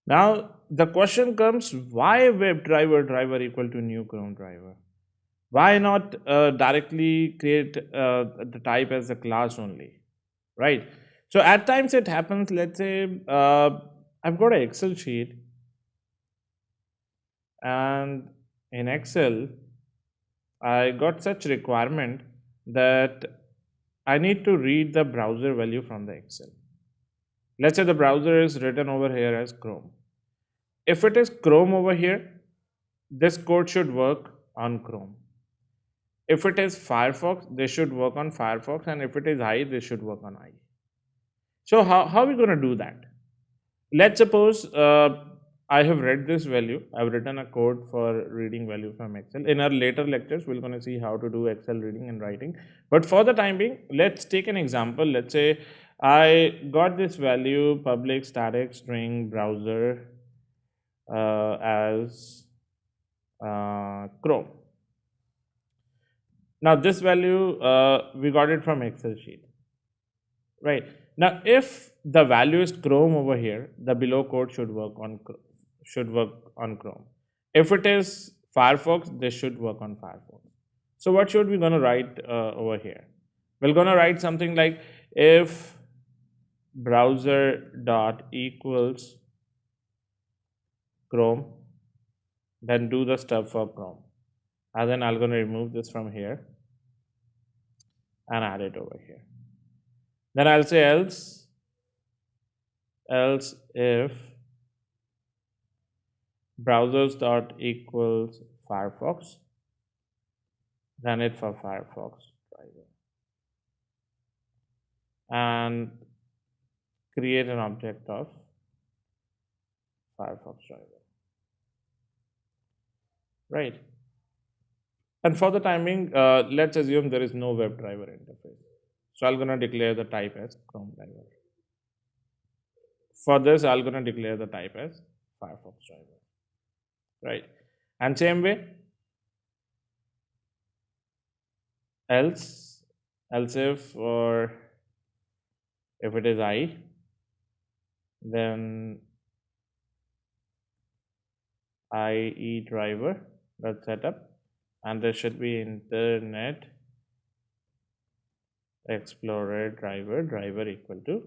Now the question comes, why WebDriver equal to new Chrome driver? Why not directly create the type as a class only, right? So at times it happens, let's say I've got an Excel sheet, and in Excel I got such requirement that I need to read the browser value from the Excel. Let's say the browser is written over here as Chrome. If it is Chrome over here, this code should work on Chrome. If it is Firefox, they should work on Firefox, and if it is IE, they should work on IE. So how are we going to do that? Let's suppose I have read this value. I've written a code for reading value from Excel. In our later lectures, we're going to see how to do Excel reading and writing. But for the time being, let's take an example. Let's say I got this value public static string browser as Chrome. Now this value we got it from Excel sheet, right? Now if the value is Chrome over here, the below code should work on Chrome. If it is Firefox, this should work on Firefox. So what should we gonna write over here? We're gonna write something like if browser dot equals Chrome, then do the stuff for Chrome. And then I'm going to remove this from here and add it over here. Then I'll say else if browsers dot equals Firefox, run it for Firefox driver and create an object of Firefox driver, right? And for the timing, let's assume there is no WebDriver interface. So I'm going to declare the type as Chrome driver. For this, I'm going to declare the type as Firefox driver, right? And same way, else if, or if it is IE, then IE driver dot setup, and there should be Internet Explorer driver equal to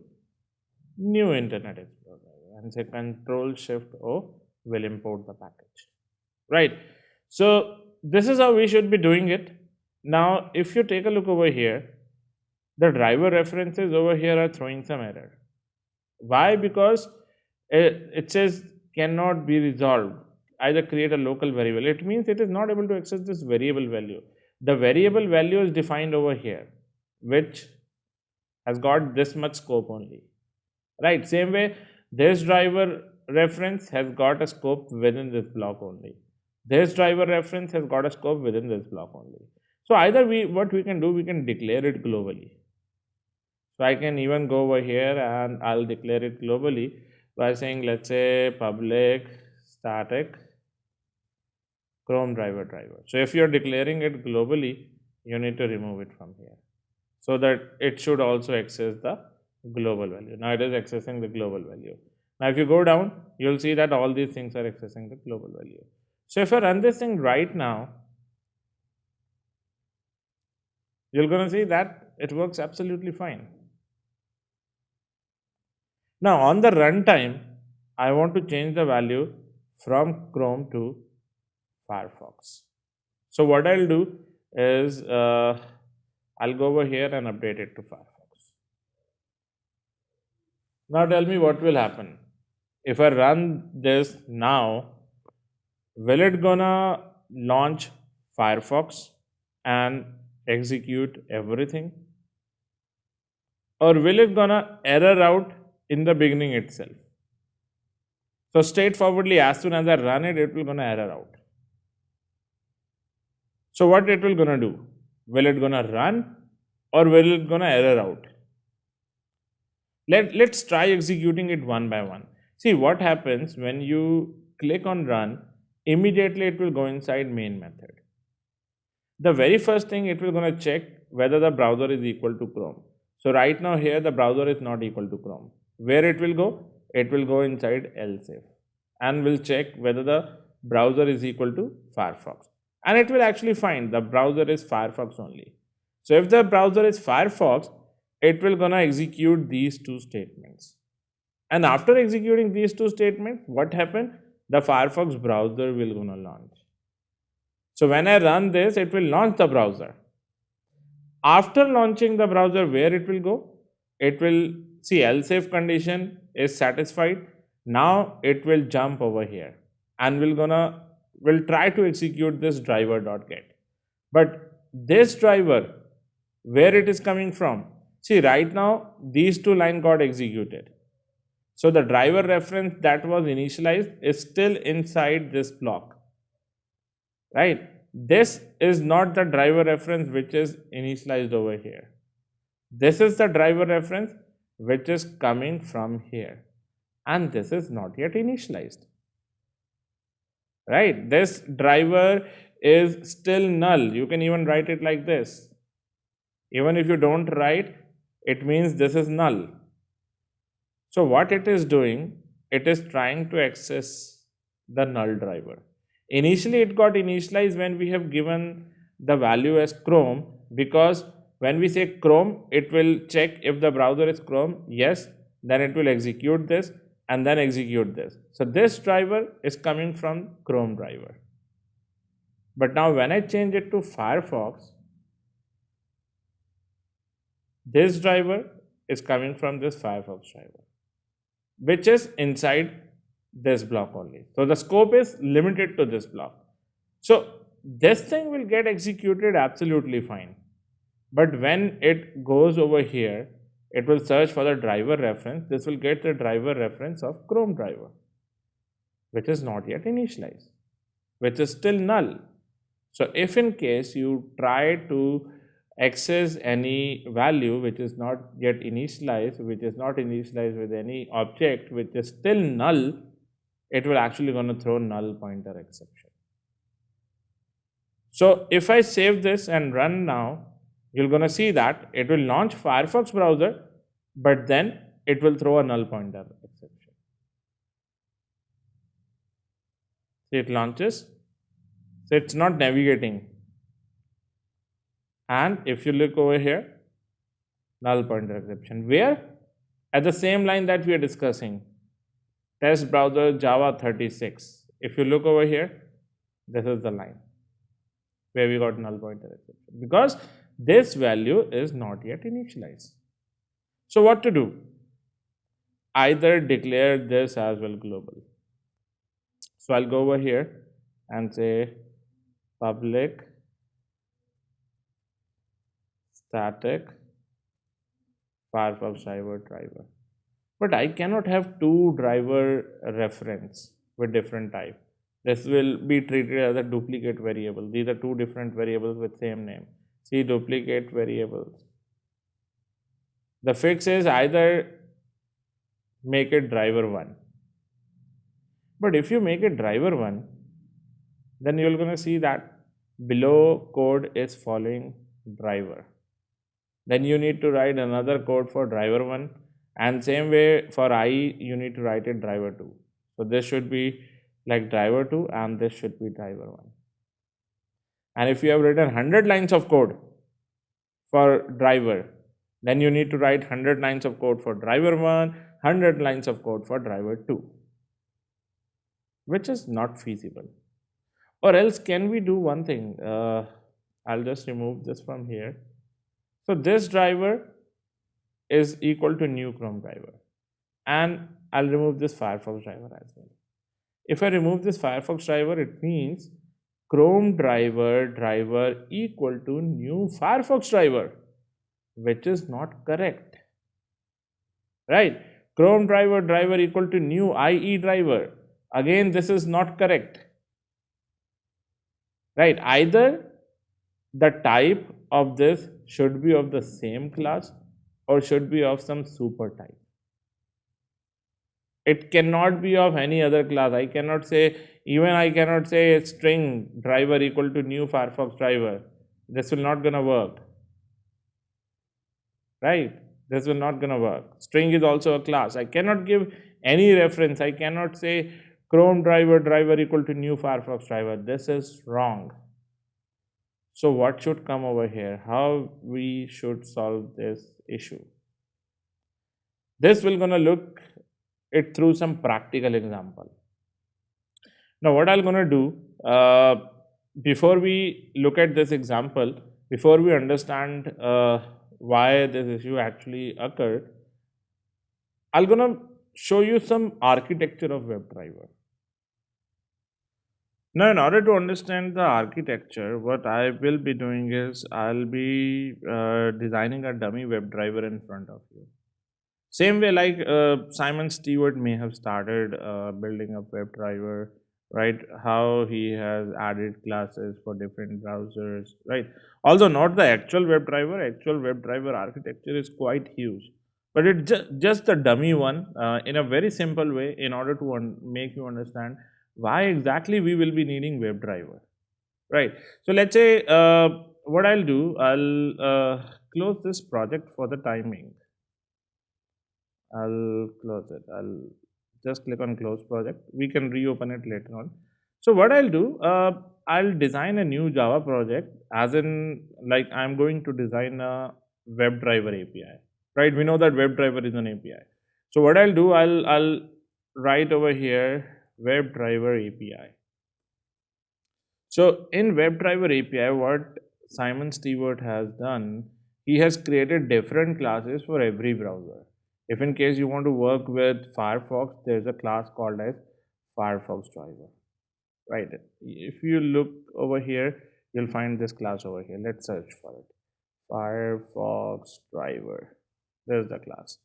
new Internet Explorer driver, and say Control Shift O will import the package, right? So this is how we should be doing it. Now if you take a look over here, the driver references over here are throwing some error. Why? Because it says cannot be resolved, either create a local variable. It means it is not able to access this variable value. The variable value is defined over here, which has got this much scope only, right? Same way, this driver reference has got a scope within this block only. This driver reference has got a scope within this block only. So either what we can do, we can declare it globally. So I can even go over here and I'll declare it globally by saying, let's say public static Chrome driver. So if you're declaring it globally, you need to remove it from here so that it should also access the global value. Now it is accessing the global value. Now if you go down, you'll see that all these things are accessing the global value. So if I run this thing right now, you're going to see that it works absolutely fine. Now on the runtime, I want to change the value from Chrome to Firefox. So what I'll do is I'll go over here and update it to Firefox. Now tell me what will happen. If I run this now, will it gonna launch Firefox and execute everything? Or will it gonna error out in the beginning itself? So straightforwardly, as soon as I run it, it will gonna error out. So what it will gonna do? Will it gonna run or will it gonna error out? Let's try executing it one by one. See what happens when you click on run, immediately it will go inside main method. The very first thing it will gonna check whether the browser is equal to Chrome. So right now here the browser is not equal to Chrome. Where it will go? It will go inside else if. and will check whether the browser is equal to Firefox. And it will actually find the browser is Firefox only. So if the browser is Firefox, it will gonna execute these two statements. And after executing these two statements, what happened? The Firefox browser will gonna launch. So when I run this, it will launch the browser. After launching the browser, where it will go? It will see else if condition is satisfied. Now it will jump over here and will try to execute this driver.get. But this driver, where it is coming from? See, right now these two lines got executed. So the driver reference that was initialized is still inside this block, right? This is not the driver reference which is initialized over here. This is the driver reference which is coming from here, and this is not yet initialized, right? This driver is still null. You can even write it like this. Even if you don't write, it means this is null. So what it is doing, it is trying to access the null driver. Initially, it got initialized when we have given the value as Chrome, because when we say Chrome, it will check if the browser is Chrome. Yes, then it will execute this and then execute this. So this driver is coming from Chrome driver. But now when I change it to Firefox, this driver is coming from this Firefox driver, which is inside this block only. So the scope is limited to this block. So this thing will get executed absolutely fine. But when it goes over here, it will search for the driver reference. This will get the driver reference of Chrome driver, which is not yet initialized, which is still null. So if in case you try to access any value which is not yet initialized, which is not initialized with any object, which is still null, it will actually going to throw null pointer exception. So if I save this and run now, you're going to see that it will launch Firefox browser, but then it will throw a null pointer exception. See, it launches, so it's not navigating. And if you look over here, null pointer exception. Where? At the same line that we are discussing, test browser Java 36. If you look over here, this is the line where we got null pointer exception, because this value is not yet initialized. So what to do? Either declare this as well global. So I'll go over here and say public static Firefox driver. But I cannot have two driver reference with different type. This will be treated as a duplicate variable. These are two different variables with same name. See, duplicate variables. The fix is either make it driver 1. But if you make it driver 1, then you're going to see that below code is following driver. Then you need to write another code for driver 1, and same way for I you need to write it driver 2. So this should be like driver 2 and this should be driver 1. And if you have written 100 lines of code for driver, then you need to write 100 lines of code for driver 1, 100 lines of code for driver 2, which is not feasible. Or else can we do one thing? I'll just remove this from here. So this driver is equal to new Chrome driver, and I'll remove this Firefox driver as well. If I remove this Firefox driver, it means Chrome driver equal to new Firefox driver, which is not correct, right? Chrome driver equal to new IE driver. Again, this is not correct, right? Either the type of this should be of the same class or should be of some super type. It cannot be of any other class. I cannot say a string driver equal to new Firefox driver. This will not gonna work, right? This will not gonna work. String is also a class. I cannot give any reference. I cannot say Chrome driver equal to new Firefox driver. This is wrong. So what should come over here? How we should solve this issue? This will gonna look it through some practical example. Now what I'm gonna do, before we look at this example, before we understand why this issue actually occurred, I'm gonna show you some architecture of WebDriver. Now, in order to understand the architecture, what I will be doing is I'll be designing a dummy WebDriver in front of you. Same way like Simon Stewart may have started building a WebDriver, right? How he has added classes for different browsers, right? Although not the actual WebDriver architecture is quite huge, but it's just a dummy one in a very simple way in order to make you understand why exactly we will be needing WebDriver, right? So let's say what I'll do, I'll close this project for the timing. I'll close it. I'll just click on close project. We can reopen it later on. So what I'll do, I'll design a new Java project, as in like I'm going to design a WebDriver API, right? We know that WebDriver is an API. So what I'll do, I'll write over here WebDriver API. So in WebDriver API, what Simon Stewart has done, he has created different classes for every browser. If in case you want to work with Firefox, there's a class called as Firefox driver, right? If you look over here, you'll find this class over here. Let's search for it. Firefox driver. There's the class.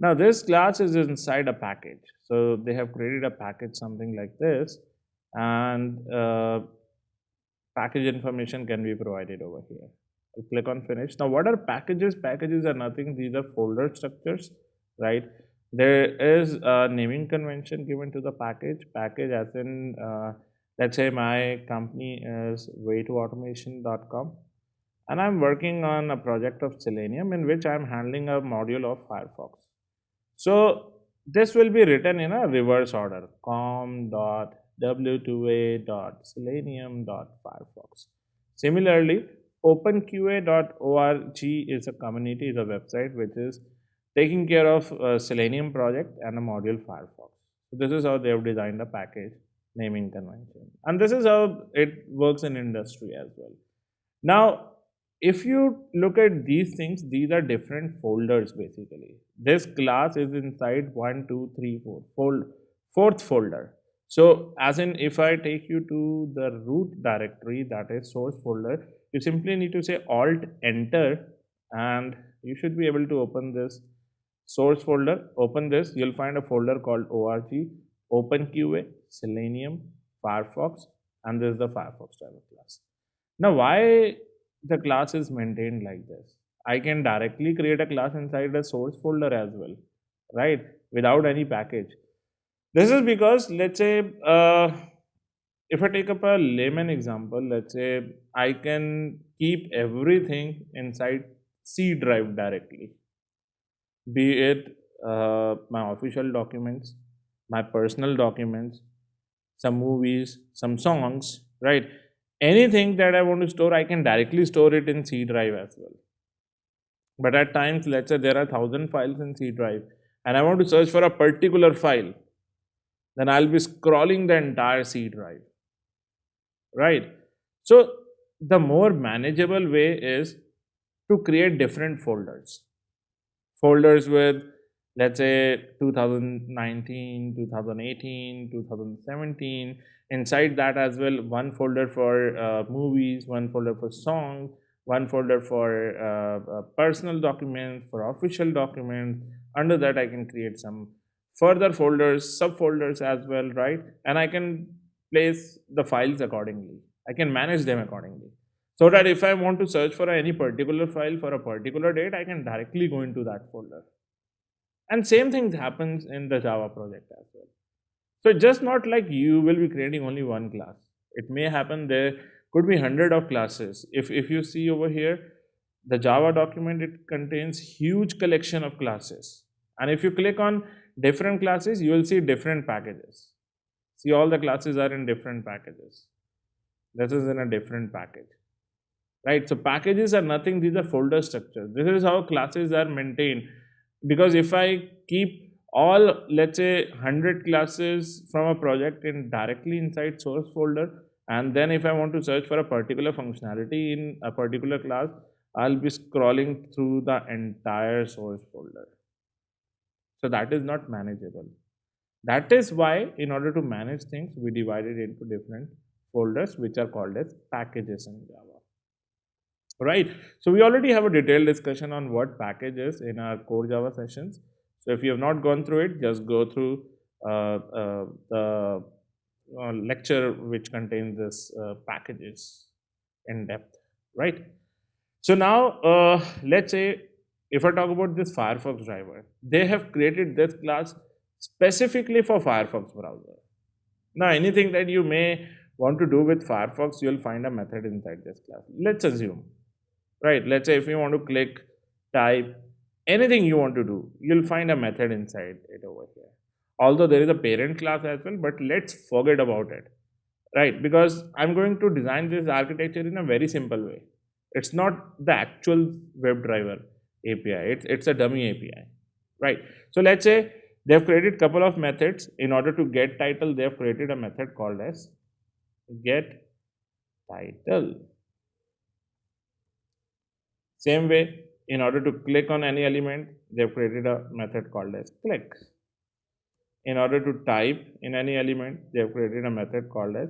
Now this class is inside a package. So they have created a package something like this, and package information can be provided over here. I'll click on finish. Now what are packages? Packages are nothing. These are folder structures, right? There is a naming convention given to the package. Package as in, let's say my company is way2automation.com, and I'm working on a project of Selenium in which I'm handling a module of Firefox. So this will be written in a reverse order: com.w2a.selenium.firefox. Similarly, openqa.org is a community, is a website which is taking care of a Selenium project and a module Firefox. So this is how they have designed a package naming convention, and this is how it works in industry as well. Now, if you look at these things, these are different folders basically. This class is inside 1, 2, 3, 4, fourth folder. So as in, if I take you to the root directory, that is source folder, you simply need to say Alt Enter, and you should be able to open this source folder. Open this, you'll find a folder called org, OpenQA, Selenium, Firefox, and this is the Firefox driver class. Now why the class is maintained like this? I can directly create a class inside a source folder as well, right? Without any package. This is because, let's say, if I take up a layman example, let's say I can keep everything inside C drive directly, be it my official documents, my personal documents, some movies, some songs, right? Anything that I want to store, I can directly store it in C drive as well. But at times, let's say there are 1,000 files in C drive and I want to search for a particular file, then I'll be scrolling the entire C drive, right? So the more manageable way is to create different folders. Folders with, let's say, 2019, 2018, 2017. Inside that as well, one folder for movies, one folder for songs, one folder for personal documents, for official documents. Under that, I can create some further folders, subfolders as well, right? And I can place the files accordingly. I can manage them accordingly. So that if I want to search for any particular file for a particular date, I can directly go into that folder. And same thing happens in the Java project as well. So just not like you will be creating only one class. It may happen there could be 100 of classes. If you see over here, the Java document, it contains huge collection of classes. And if you click on different classes, you will see different packages. See, all the classes are in different packages. This is in a different package, right? So packages are nothing, these are folder structures. This is how classes are maintained. Because if I keep all, let's say, 100 classes from a project in directly inside source folder, and then if I want to search for a particular functionality in a particular class, I'll be scrolling through the entire source folder. So that is not manageable. That is why, in order to manage things, we divide it into different folders, which are called as packages in Java. Right. So we already have a detailed discussion on what package is in our core Java sessions. So if you have not gone through it, just go through the lecture which contains this packages in depth. Right. So now let's say if I talk about this Firefox driver, they have created this class specifically for Firefox browser. Now anything that you may want to do with Firefox, you'll find a method inside this class. Let's assume, right? Let's say if you want to click, type, anything you want to do, you'll find a method inside it over here. Although there is a parent class as well, but let's forget about it, right? Because I'm going to design this architecture in a very simple way. It's not the actual WebDriver API. It's a dummy API, right? So let's say they've created couple of methods. In order to get title, they've created a method called as get title. Same way, in order to click on any element, they've created a method called as click. In order to type in any element, they've created a method called as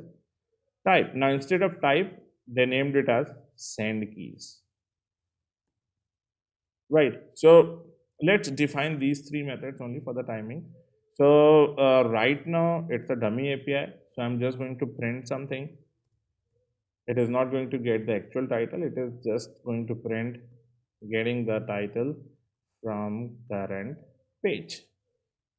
type. Now instead of type, they named it as send keys. Right. So let's define these three methods only for the timing. So right now it's a dummy API. So I'm just going to print something. It is not going to get the actual title. It is just going to print getting the title from current page.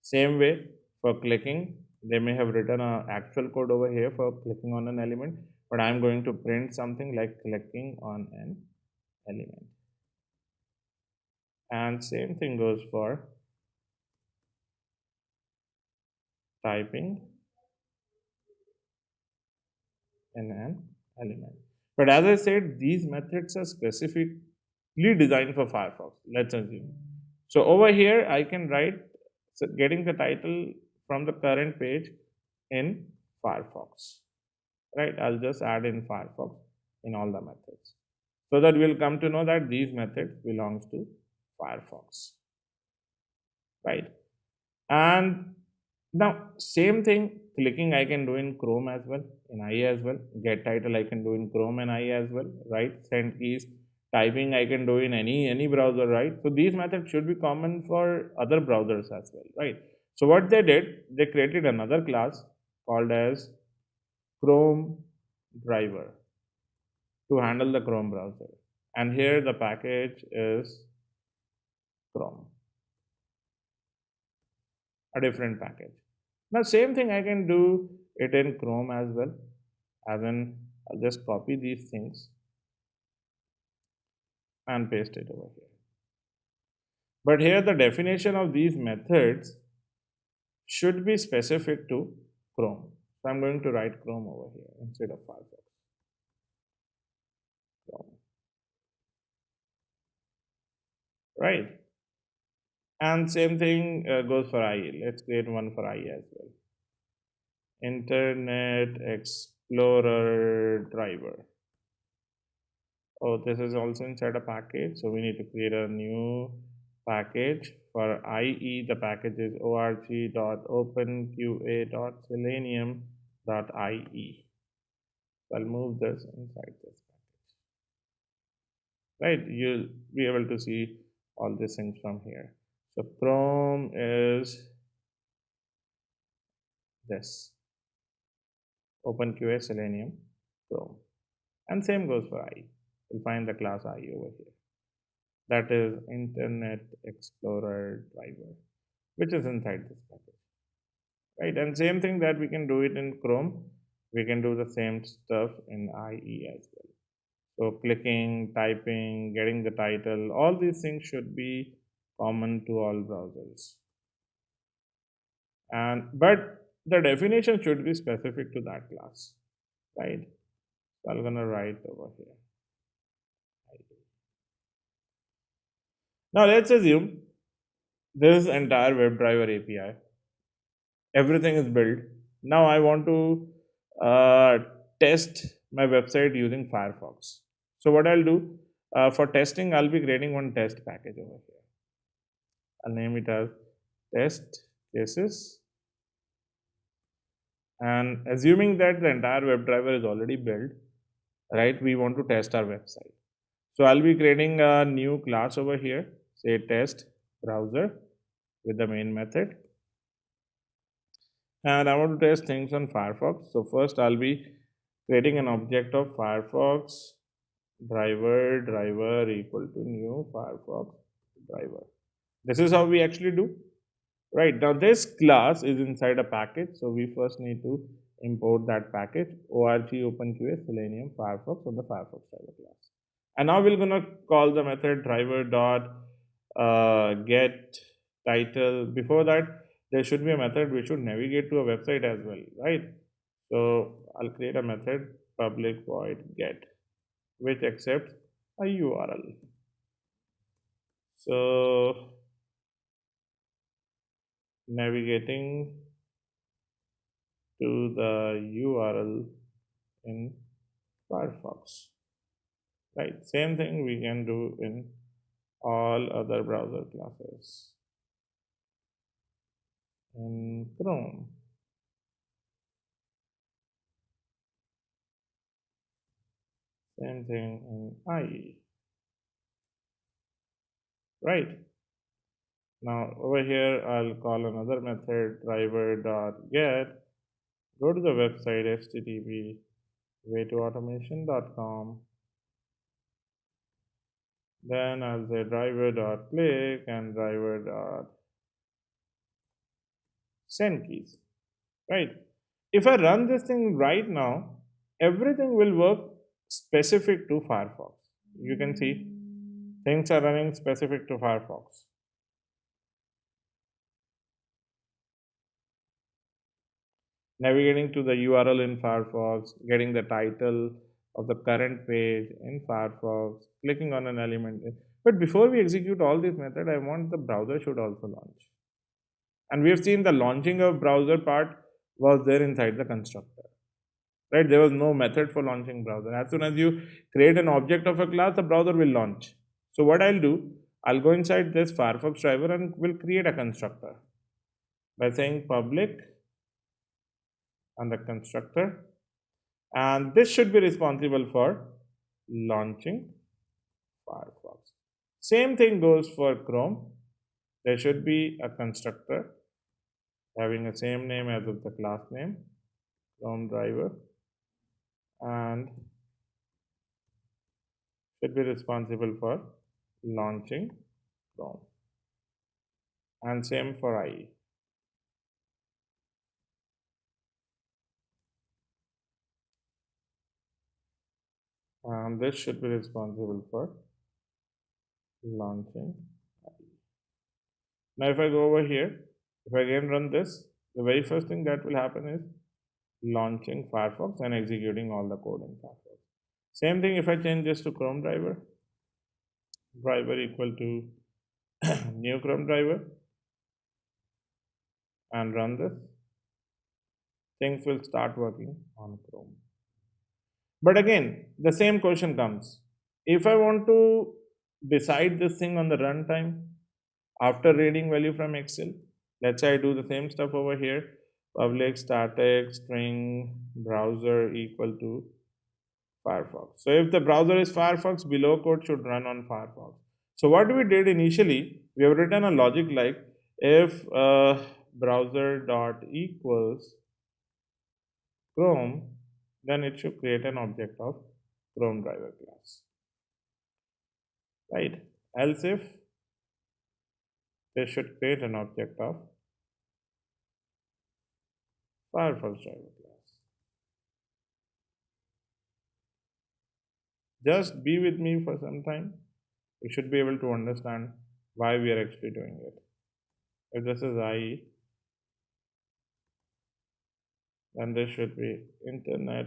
Same way for clicking, they may have written an actual code over here for clicking on an element, but I'm going to print something like clicking on an element. And same thing goes for typing in an element. But as I said, these methods are specifically designed for Firefox. Let's assume. So over here, I can write getting the title from the current page in Firefox. Right? I'll just add in Firefox in all the methods. So that we'll come to know that these methods belongs to Firefox. Right? And now same thing, clicking I can do in Chrome as well, in IE as well. Get title I can do in Chrome and IE as well, right? Send keys, typing I can do in any browser, right? So these methods should be common for other browsers as well, right? So what they did, they created another class called as Chrome driver to handle the Chrome browser. And here the package is Chrome, a different package. Now same thing I can do it in Chrome as well, as in I'll just copy these things and paste it over here. But here the definition of these methods should be specific to Chrome. So I'm going to write Chrome over here instead of Firefox. Chrome. Right. And same thing goes for IE. Let's create one for IE as well. Internet Explorer driver. Oh, this is also inside a package. So we need to create a new package for IE. The package is org.openqa.selenium.ie. So I'll move this inside this package. Right, you'll be able to see all these things from here. So Chrome is this OpenQA Selenium Chrome, and same goes for IE. You'll find the class IE over here. That is Internet Explorer driver, which is inside this package, right? And same thing that we can do it in Chrome, we can do the same stuff in IE as well. So clicking, typing, getting the title, all these things should be common to all browsers. But the definition should be specific to that class, right? So I'm gonna write over here. Now let's assume this entire WebDriver API, everything is built. Now I want to test my website using Firefox. So what I'll do for testing, I'll be creating one test package over here. I'll name it as test cases. And assuming that the entire WebDriver is already built, right, we want to test our website. So I'll be creating a new class over here, say test browser with the main method. And I want to test things on Firefox. So first I'll be creating an object of Firefox driver equal to new Firefox driver. This is how we actually do. Right, now this class is inside a package, so we first need to import that package org openqs selenium Firefox on the Firefox driver class. And now we're gonna call the method driver dot get title. Before that, there should be a method which should navigate to a website as well, right? So I'll create a method public void get which accepts a URL. So navigating to the URL in Firefox. Right, same thing we can do in all other browser classes. In Chrome, same thing in IE. Right. Now over here, I'll call another method driver.get. Go to the website http way2automation.com. Then I'll say driver.click and driver.send keys. Right. If I run this thing right now, everything will work specific to Firefox. You can see things are running specific to Firefox. Navigating to the URL in Firefox, getting the title of the current page in Firefox, clicking on an element. But before we execute all these methods, I want the browser should also launch. And we have seen the launching of browser part was there inside the constructor. Right? There was no method for launching browser. As soon as you create an object of a class, the browser will launch. So what I'll do, I'll go inside this Firefox driver and will create a constructor by saying public and the constructor, and this should be responsible for launching Firefox. Same thing goes for Chrome. There should be a constructor having the same name as of the class name, Chrome driver, and should be responsible for launching Chrome. And same for IE. And this should be responsible for launching IE. Now if I go over here, if I again run this, the very first thing that will happen is launching Firefox and executing all the code in Firefox. Same thing if I change this to Chrome driver equal to new Chrome driver and run this, things will start working on Chrome. But again, the same question comes. If I want to decide this thing on the runtime after reading value from Excel, let's say I do the same stuff over here, public static string browser equal to Firefox. So if the browser is Firefox, below code should run on Firefox. So what we did initially, we have written a logic like if browser dot equals Chrome, then it should create an object of Chrome driver class. Right? Else if they should create an object of Firefox driver class. Just be with me for some time. You should be able to understand why we are actually doing it. If this is IE, and this should be Internet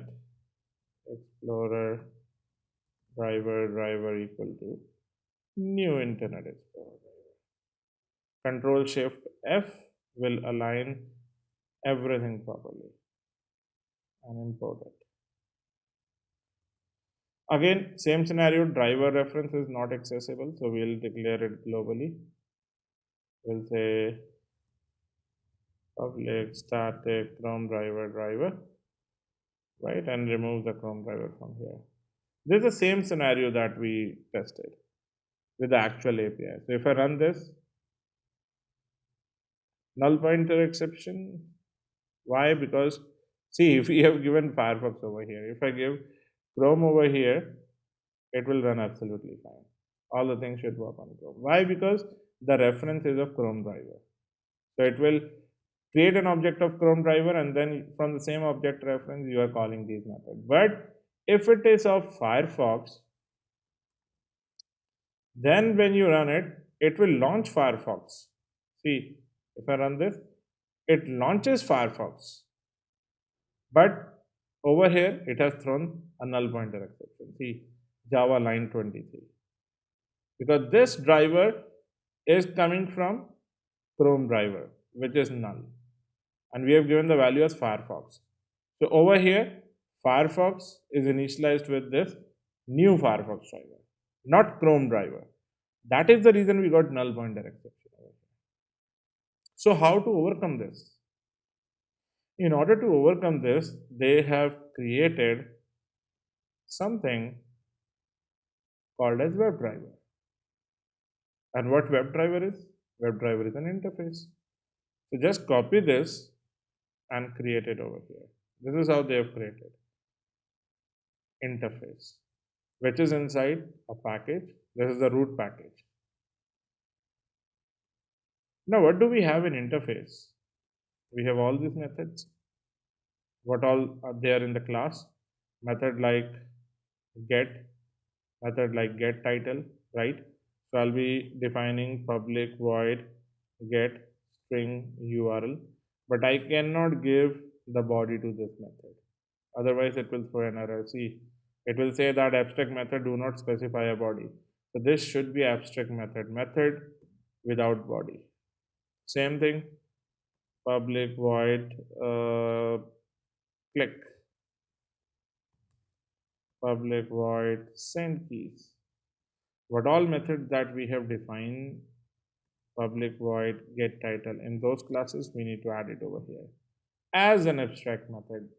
Explorer driver equal to new Internet Explorer. Control Shift F will align everything properly and import it. Again, same scenario, driver reference is not accessible, so we'll declare it globally. We'll say public static Chrome driver, right, and remove the Chrome driver from here. This is the same scenario that we tested with the actual API. So if I run this, null pointer exception. Why? Because see, if we have given Firefox over here, if I give Chrome over here, it will run absolutely fine. All the things should work on Chrome. Why? Because the reference is of Chrome driver. So it will create an object of Chrome driver, and then from the same object reference, you are calling these methods. But if it is of Firefox, then when you run it, it will launch Firefox. See, if I run this, it launches Firefox. But over here, it has thrown a null pointer exception. See, Java line 23. Because this driver is coming from Chrome driver, which is null. And we have given the value as Firefox. So over here, Firefox is initialized with this new Firefox driver, not Chrome driver. That is the reason we got null pointer exception over here. So how to overcome this? In order to overcome this, they have created something called as WebDriver. And what WebDriver is? WebDriver is an interface. So just copy this and create it over here. This is how they have created interface, which is inside a package. This is the root package. Now, what do we have in interface? We have all these methods. What all are there in the class? Method like get, method like get title, right? So I'll be defining public void get string URL, but I cannot give the body to this method. Otherwise, it will throw an error. See, it will say that abstract method do not specify a body. So this should be abstract method without body. Same thing, public void click, public void send keys. What all methods that we have defined, public void get title, in those classes we need to add it over here as an abstract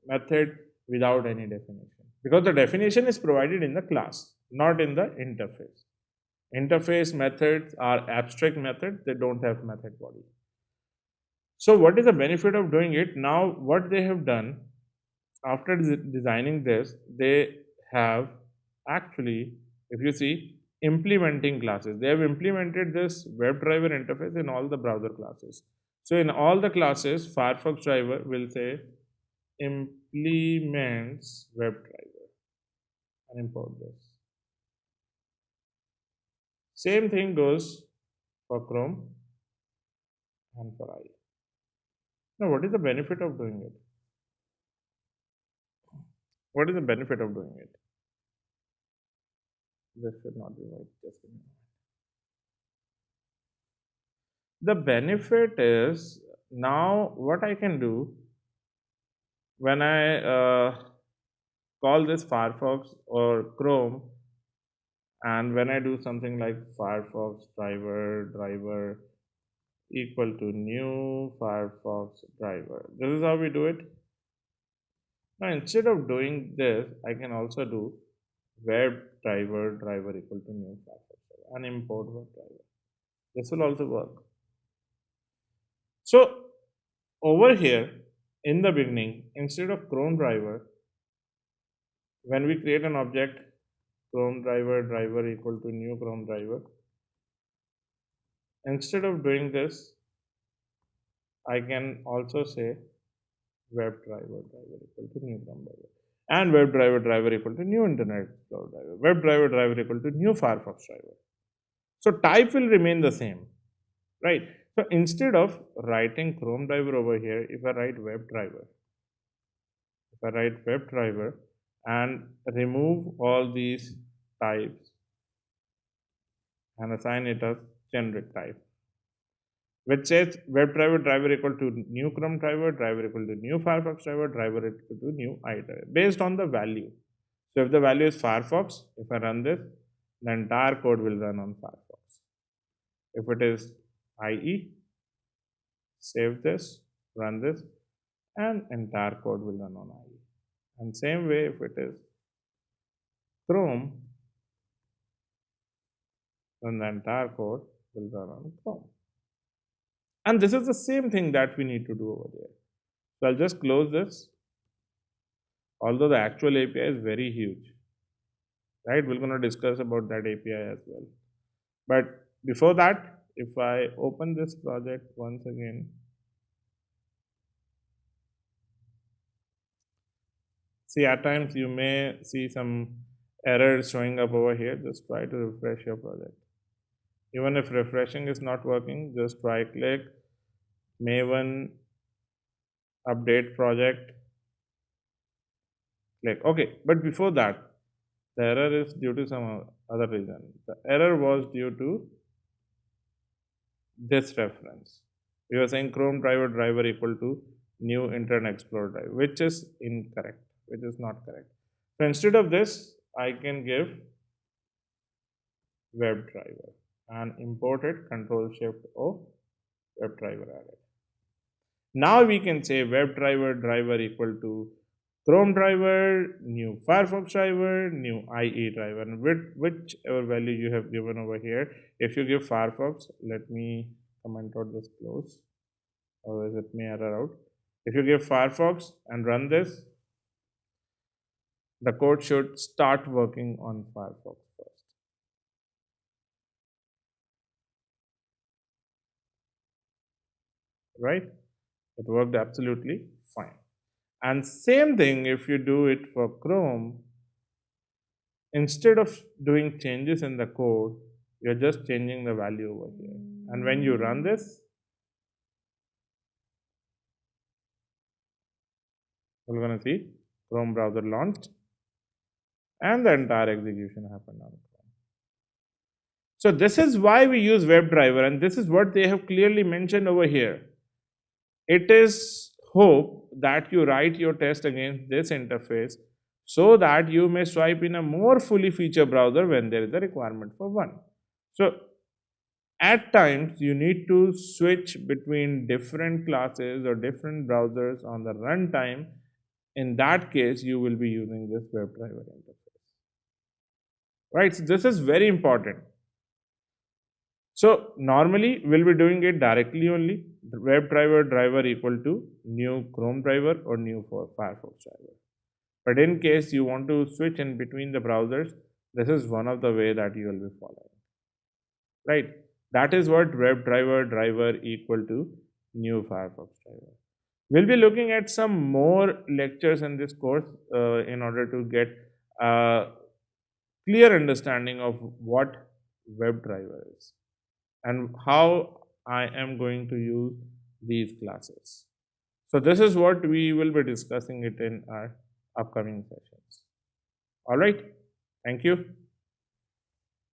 method without any definition, because the definition is provided in the class, not in the interface. Interface methods are abstract methods, they don't have method body. So what is the benefit of doing it? Now what they have done after designing this, they have actually, if you see, implementing classes. They have implemented this WebDriver interface in all the browser classes. So in all the classes, Firefox driver will say implements WebDriver and import this. Same thing goes for Chrome and for IE. Now, what is the benefit of doing it? What is the benefit of doing it? This should not be right. Just a minute. The benefit is now what I can do when I call this Firefox or Chrome, and when I do something like Firefox driver equal to new Firefox driver. This is how we do it. Now instead of doing this, I can also do WebDriver equal to new Firefox driver and import WebDriver. This will also work. So over here in the beginning, instead of Chrome driver, when we create an object Chrome driver equal to new Chrome driver, instead of doing this, I can also say WebDriver equal to new Chrome driver, and WebDriver equal to new Internet Explorer driver, WebDriver equal to new Firefox driver. So type will remain the same, right? So instead of writing Chrome driver over here, if I write WebDriver, if I write WebDriver and remove all these types and assign it as generic type, which says WebDriver driver equal to new Chrome driver, driver equal to new Firefox driver, driver equal to new IE driver, based on the value. So if the value is Firefox, if I run this, the entire code will run on Firefox. If it is IE, save this, run this, and entire code will run on IE. And same way, if it is Chrome, then the entire code will run on Chrome. And this is the same thing that we need to do over there. So I'll just close this. Although the actual API is very huge, right? We're going to discuss about that API as well. But before that, if I open this project once again, see, at times you may see some errors showing up over here. Just try to refresh your project. Even if refreshing is not working, just right click, Maven, update project, click OK. But before that, the error is due to some other reason. The error was due to this reference. We were saying Chrome driver equal to new Internet Explorer driver, which is incorrect, which is not correct. So instead of this, I can give WebDriver and import it, Control Shift O, WebDriver added. Now we can say WebDriver driver equal to Chrome driver, new Firefox driver, new IE driver, and whichever value you have given over here. If you give Firefox, let me comment out this close, otherwise it may error out. If you give Firefox and run this, the code should start working on Firefox first. Right? It worked absolutely fine. And same thing if you do it for Chrome, instead of doing changes in the code, you're just changing the value over here. And when you run this, we're going to see Chrome browser launched and the entire execution happened on Chrome. So this is why we use WebDriver, and this is what they have clearly mentioned over here. It is hope that you write your test against this interface so that you may swipe in a more fully featured browser when there is a requirement for one. So at times you need to switch between different classes or different browsers on the runtime. In that case, you will be using this WebDriver interface. Right, so this is very important. So normally we'll be doing it directly only, the WebDriver driver equal to new Chrome driver or new Firefox driver. But in case you want to switch in between the browsers, this is one of the way that you will be following. Right, that is what WebDriver driver equal to new Firefox driver. We'll be looking at some more lectures in this course in order to get a clear understanding of what WebDriver is and how I am going to use these classes. So this is what we will be discussing it in our upcoming sessions. All right, thank you.